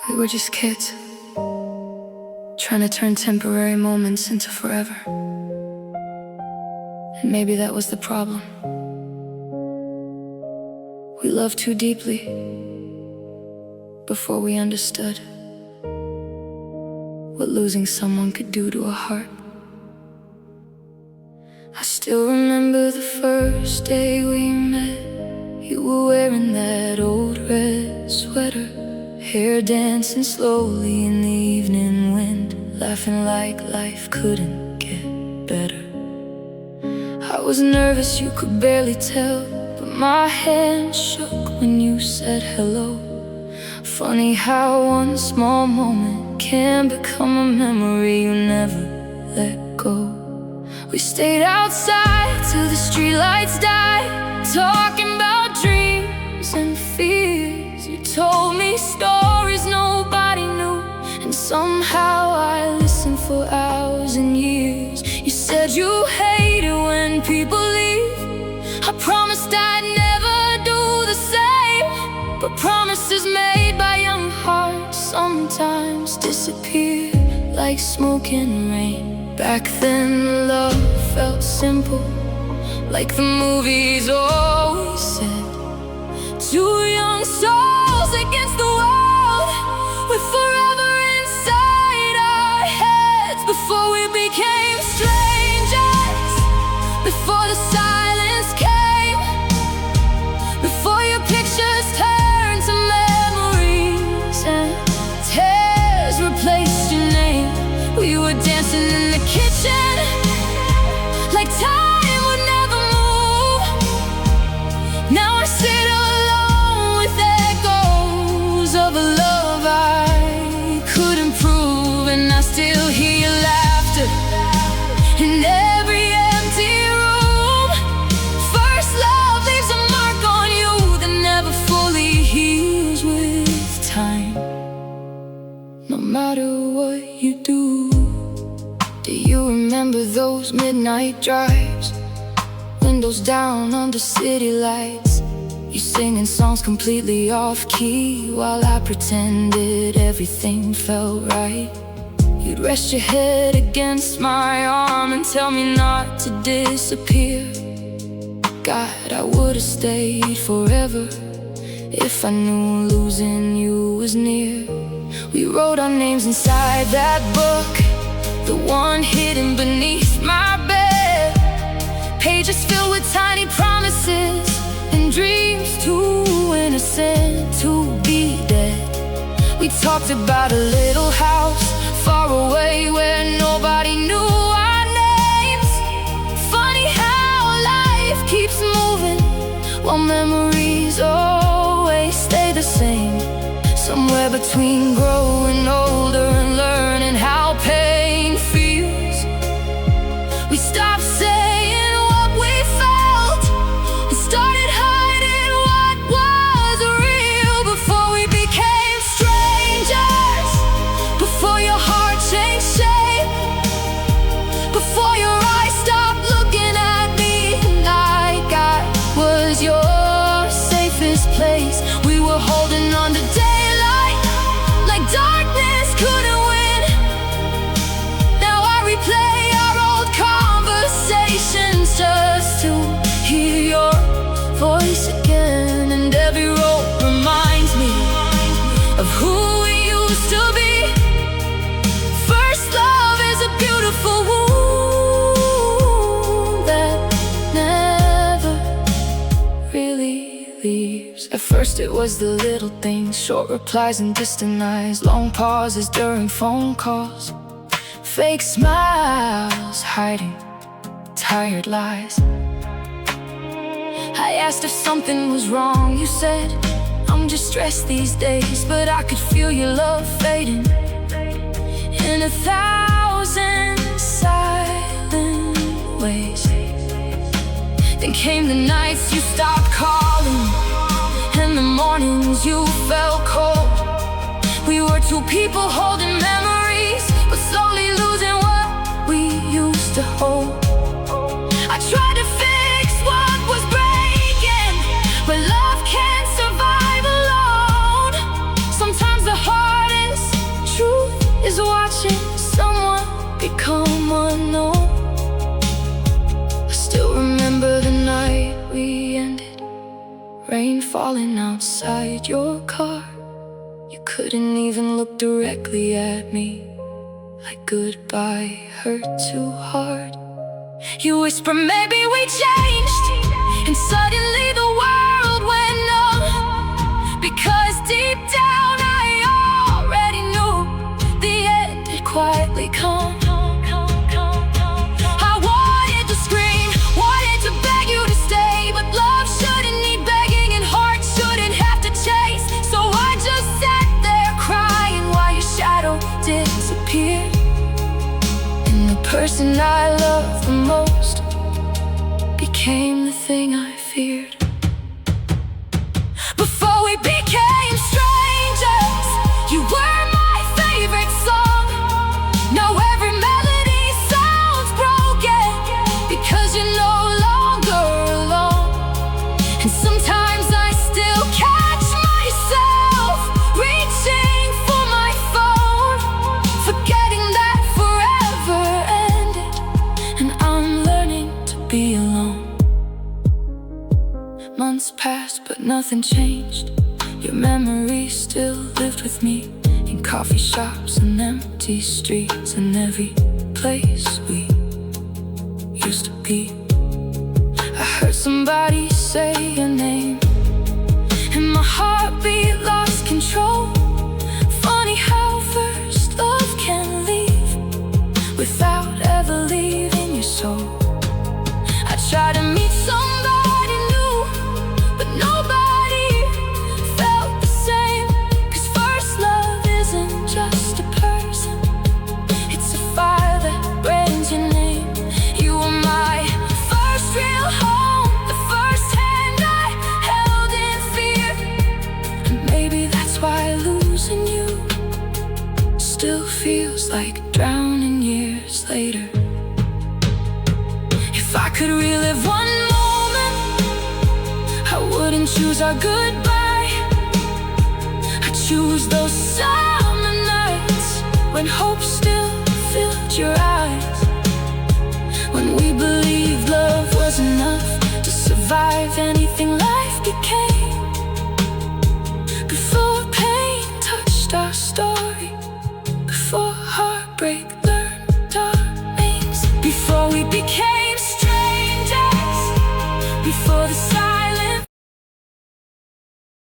We were just kids, trying to turn temporary moments into forever. And maybe that was the problem. We loved too deeply before we understood what losing someone could do to a heart. I still remember the first day we met. You were wearing that old red sweater, hair dancing slowly in the evening wind, laughing like life couldn't get better. I was nervous, you could barely tell, but my hand shook when you said hello. Funny how one small moment can become a memory you never let go. We stayed outside till the streetlights died, talking about dreams and fears. You told me stories nobody knew, and somehow I listened for hours and years. You said you hate it when people leave. I promised I'd never do the same, but promises made by young hearts sometimes disappear like smoke in rain. Back then love felt simple, like the movies always said. Two young souls against the world, with forever inside our heads. Before we became strangers, before the silence came, before your pictures turned to memories and tears replaced your name. We were dancing in the kitchen like time would never move. Now I sit alone with echoes of a love I couldn't prove, and I still hear your laughter in every empty room. First love leaves a mark on you that never fully heals with time. No matter what you do. Do you remember those midnight drives? Windows down under city lights, you singing songs completely off key, while I pretended everything felt right. You'd rest your head against my arm and tell me not to disappear. God, I would've stayed forever if I knew losing you was near. We wrote our names inside that book, the one hidden beneath my bed. Pages filled with tiny promises and dreams too innocent to be dead. We talked about a little house far away where nobody knew our names. Funny how life keeps moving while memories always stay the same. Somewhere between growing older and learning how pain feels, we stopped saying what we felt and started hiding what was real. Before we became strangers, before your heart changed shape, before your eyes stopped looking at me like I was your safest place. We were holding on to daylight like darkness couldn't win. Now I replay our old conversations just to hear your voice again. And every road reminds me of who we used to be. First love is a beautiful wound that never really leaves. At first it was the little things, short replies and distant eyes, long pauses during phone calls, fake smiles hiding tired lies. I asked if something was wrong, you said, I'm just stressed these days. But I could feel your love fading in 1,000 silent ways. Then came the nights you stopped calling, and the mornings you felt cold. We were two people holding memories, but slowly losing what we used to hold. I tried to fix what was breaking, but love can't survive alone. Sometimes the heart rain falling outside your car. You couldn't even look directly at me, like goodbye hurt too hard. You whisper maybe we changed, and suddenly the world went numb, because deep down I already knew the end had quietly come. I wanted to scream, wanted to beg you to stay, but love shouldn't need begging and heart shouldn't have to chase. So I just sat there crying while your shadow disappeared, and the person I loved the most became the thing I feared. Before we became strangers, you were my favorite song. Now every melody sounds broken, because you're no longer alone. And sometimes I still catch myself reaching for my phone, forgetting that forever ended, and I'm learning to be alone. Months passed, but nothing changed. Your memory still lived with me, in coffee shops and empty streets, and every place we used to be. I heard somebody say your name, and my heartbeat lost control. Funny how first love can leave without ever leaving your soul. I tried to meet somebody new, but nobody felt the same. 'Cause first love isn't just a person, it's a fire that burns your name. You were my first real home, the first hand I held in fear, and maybe that's why losing you still feels like drowning years later. If I could relive one moment, I wouldn't choose our goodbye. I choose those summer nights when hope still filled your eyes, when we believed love was enough to survive anything like